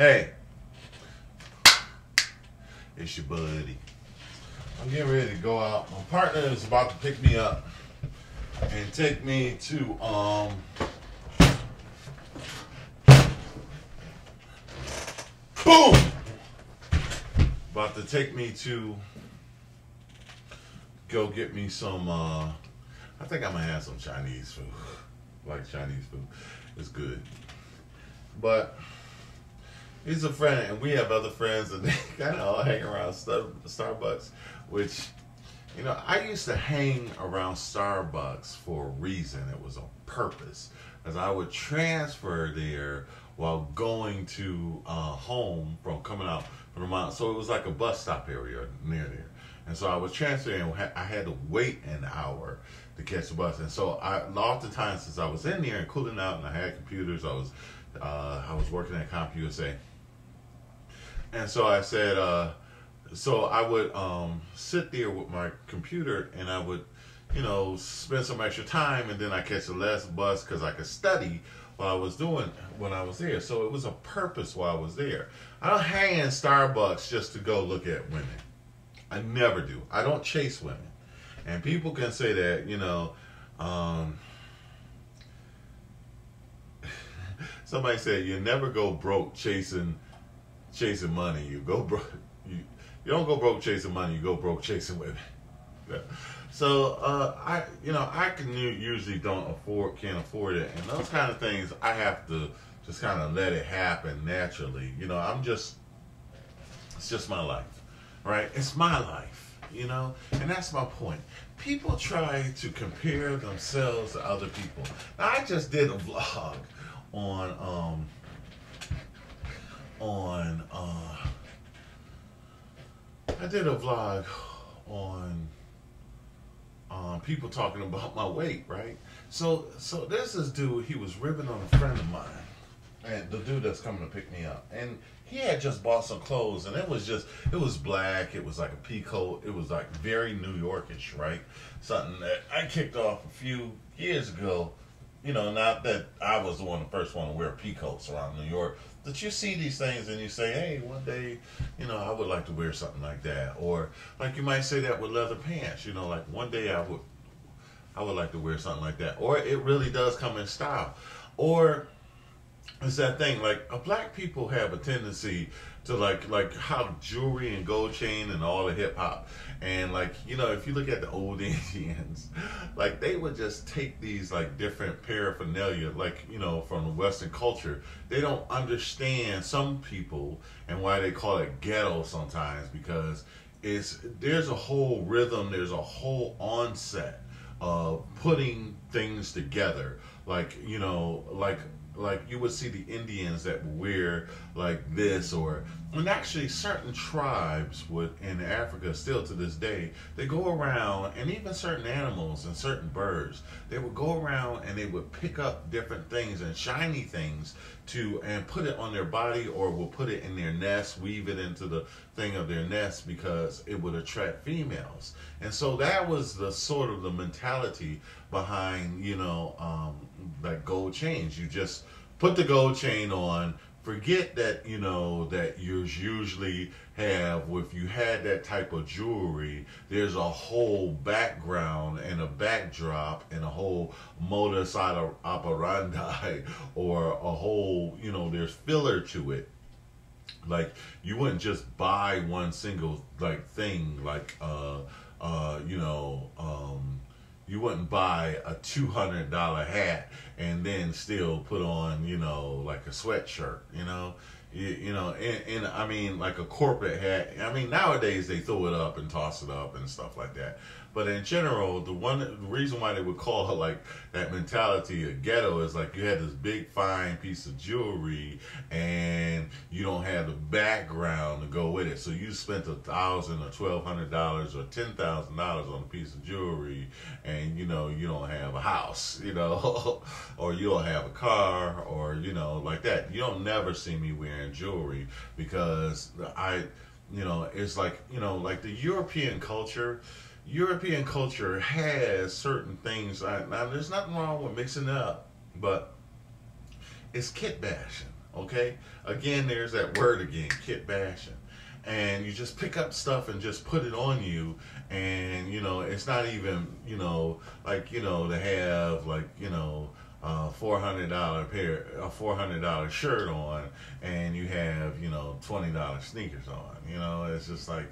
Hey, it's your buddy. I'm getting ready to go out. My partner is about to pick me up and take me to boom. About to take me to go get me some I think I'm gonna have some Chinese food. Like Chinese food. It's good. But he's a friend, and we have other friends, and they kind of all hang around Starbucks, which, you know, I used to hang around Starbucks for a reason. It was a purpose, as I would transfer there while going to home from coming out from the mountain. So it was like a bus stop area near there. And so I was transferring, and I had to wait an hour to catch the bus. And so lots of times since I was in there and cooling out, and I had computers, I was working at CompUSA. And so I said, so I would sit there with my computer, and I would, you know, spend some extra time, and then I catch the last bus because I could study while I was when I was there. So it was a purpose while I was there. I don't hang in Starbucks just to go look at women. I never do. I don't chase women. And people can say that, you know, somebody said you never go broke chasing money. You go broke. You don't go broke chasing money. You go broke chasing women. Yeah. So I usually can't afford it, and those kind of things I have to just kind of let it happen naturally. You know, it's just my life, right? It's my life, you know, and that's my point. People try to compare themselves to other people. Now, I just did a vlog on people talking about my weight, right? So there's this dude, he was ribbing on a friend of mine, and the dude that's coming to pick me up, and he had just bought some clothes, and it was black, it was like a pea coat, it was like very New Yorkish, right? Something that I kicked off a few years ago. You know, not that I was the first one to wear pea coats around New York, but you see these things and you say, hey, one day, you know, I would like to wear something like that. Or like you might say that with leather pants, you know, like one day I would like to wear something like that. Or it really does come in style. Or it's that thing, like black people have a tendency to like how jewelry and gold chain and all the hip hop, and like, you know, if you look at the old Indians, like they would just take these like different paraphernalia, like, you know, from the Western culture. They don't understand some people and why they call it ghetto sometimes, because there's a whole rhythm, there's a whole onset of putting things together, like, you know, like you would see the Indians that would wear like this, and actually certain tribes in Africa still to this day, they go around, and even certain animals and certain birds, they would go around and they would pick up different things and shiny things and put it on their body, or will put it in their nest, weave it into the thing of their nest, because it would attract females. And so that was the sort of the mentality behind, you know, like gold chains. You just put the gold chain on, forget that, you know, that you usually have, if you had that type of jewelry, there's a whole background and a backdrop and a whole modus operandi, or a whole, you know, there's filler to it. Like, you wouldn't just buy one single like thing, like you know, you wouldn't buy a $200 hat and then still put on, you know, like a sweatshirt, you know. You know, and I mean, like a corporate hat. I mean, nowadays they throw it up and toss it up and stuff like that. But in general, the reason why they would call it like that mentality of ghetto is like you had this big fine piece of jewelry and you don't have the background to go with it. So you spent $1,000 or $1,200 or $10,000 on a piece of jewelry, and you know you don't have a house, you know, or you don't have a car, or you know, like that. You don't never see me wearing jewelry, because you know, it's like, you know, like the European culture has certain things. Now, there's nothing wrong with mixing it up, but it's kit bashing. Okay? Again, there's that word again, kit bashing. And you just pick up stuff and just put it on you, and it's not even like to have like $400 shirt on, and you have $20 sneakers on. It's just like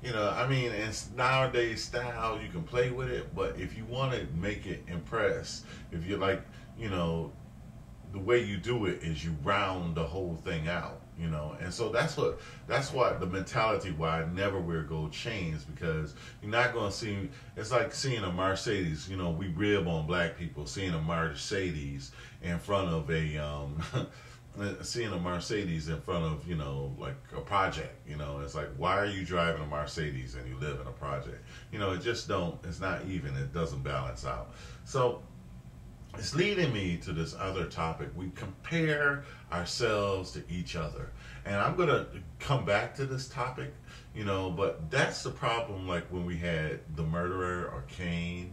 I mean, it's nowadays style. You can play with it, but if you want to make it impress, if you like the way you do it is you round the whole thing out. And so that's why the mentality why I never wear gold chains, because you're not going to see. It's like seeing a Mercedes. We rib on black people seeing a Mercedes in front of seeing a Mercedes in front of like a project. It's like, why are you driving a Mercedes and you live in a project? It just don't. It's not even. It doesn't balance out. So it's leading me to this other topic. We compare ourselves to each other. And I'm going to come back to this topic, but that's the problem, like when we had the murderer or Cain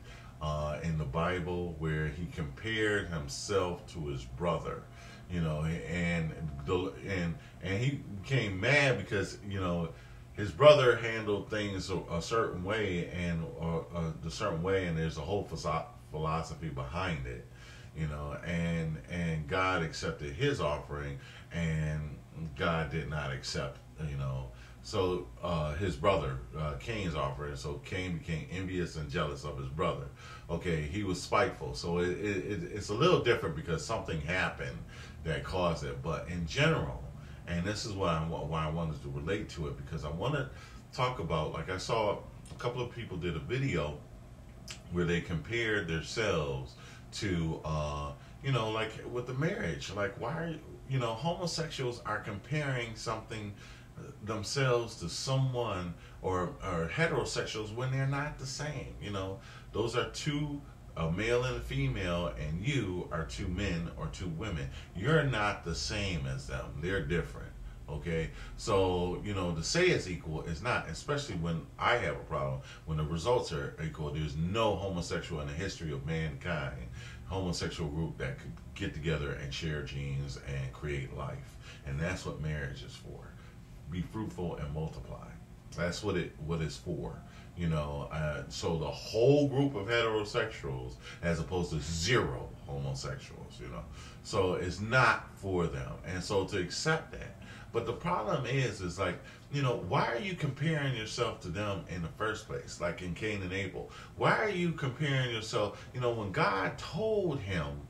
in the Bible, where he compared himself to his brother, and he became mad because, his brother handled things a certain way, and a certain way, and there's a whole philosophy behind it, and God accepted his offering, and God did not accept, so his brother Cain's offering. So Cain became envious and jealous of his brother. Okay, he was spiteful. So it's a little different because something happened that caused it. But in general, and this is why I wanted to relate to it, because I want to talk about, like I saw a couple of people did a video where they compared themselves to, like with the marriage, like why are homosexuals are comparing something themselves to someone, or heterosexuals, when they're not the same. Those are two, a male and a female, and you are two men or two women. You're not the same as them. They're different. Okay, so to say it's equal is not, especially when I have a problem when the results are equal. There's no homosexual in the history of mankind, homosexual group that could get together and share genes and create life, and that's what marriage is for. Be fruitful and multiply. That's what it's for. So the whole group of heterosexuals, as opposed to zero homosexuals. So it's not for them, and so to accept that. But the problem is like, why are you comparing yourself to them in the first place? Like in Cain and Abel. Why are you comparing yourself? When God told him,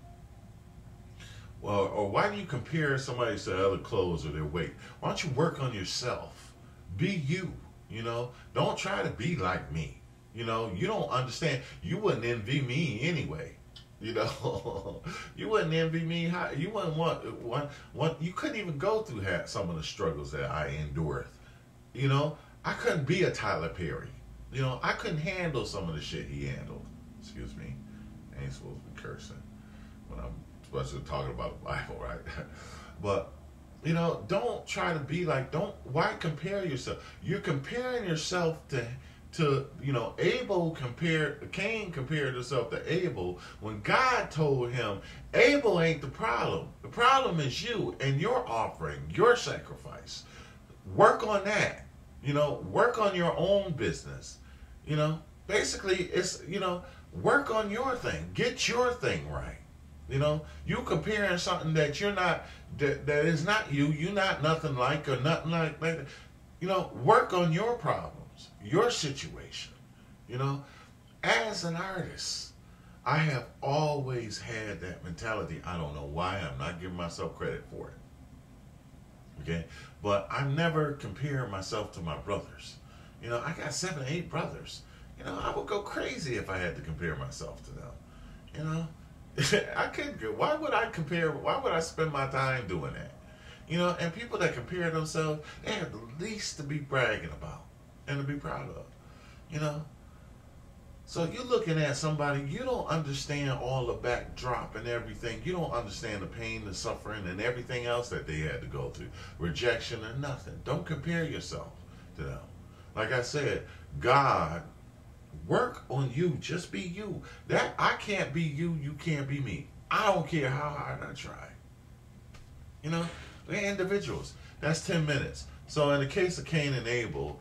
well, or why do you compare somebody to other clothes or their weight? Why don't you work on yourself? Be you, Don't try to be like me. You don't understand. You wouldn't envy me anyway. You wouldn't envy me. You wouldn't want. You couldn't even go through some of the struggles that I endured. I couldn't be a Tyler Perry. I couldn't handle some of the shit he handled. Excuse me. I ain't supposed to be cursing when I'm supposed to be talking about the Bible, right? But don't try to be like. Why compare yourself? You're comparing yourself to Cain compared himself to Abel, when God told him, Abel ain't the problem. The problem is you and your offering, your sacrifice. Work on that. Work on your own business. Basically it's, work on your thing. Get your thing right. You comparing something that you're not, that is not you. You're not nothing like, or nothing like that. Work on your problems. Your situation. As an artist, I have always had that mentality. I don't know why. I'm not giving myself credit for it. Okay? But I never compare myself to my brothers. I got 7 or 8 brothers. I would go crazy if I had to compare myself to them. I couldn't. Why would I compare? Why would I spend my time doing that? And people that compare themselves, they have the least to be bragging about and to be proud of. So you're looking at somebody, you don't understand all the backdrop and everything. You don't understand the pain, the suffering, and everything else that they had to go through. Rejection and nothing. Don't compare yourself to them. Like I said, God, work on you. Just be you. That I can't be you, you can't be me. I don't care how hard I try. We're individuals. That's 10 minutes. So in the case of Cain and Abel,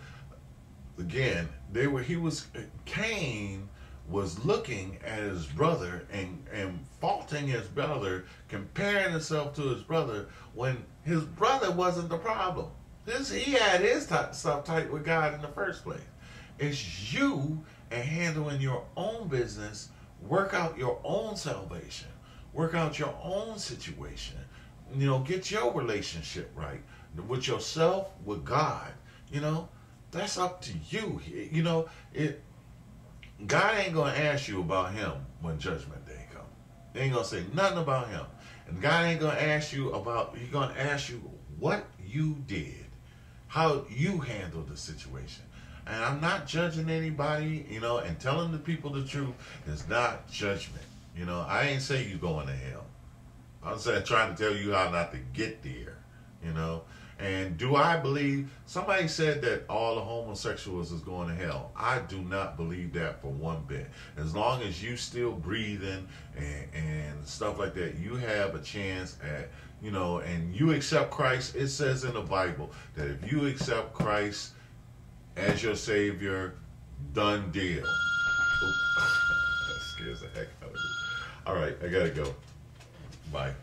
again, Cain was looking at his brother and faulting his brother, comparing himself to his brother when his brother wasn't the problem. He had his stuff tight with God in the first place. It's you and handling your own business, work out your own salvation, work out your own situation. Get your relationship right with yourself, with God. That's up to you. God ain't gonna ask you about him when Judgment Day comes. He ain't gonna say nothing about him, and God ain't gonna ask you about. He's gonna ask you what you did, how you handled the situation. And I'm not judging anybody, and telling the people the truth is not judgment. I ain't say you going to hell. I'm saying trying to tell you how not to get there. And do I believe, somebody said that all the homosexuals is going to hell. I do not believe that for one bit. As long as you still breathing and stuff like that, you have a chance at, and you accept Christ. It says in the Bible that if you accept Christ as your Savior, done deal. That scares the heck out of me. All right, I gotta go. Bye.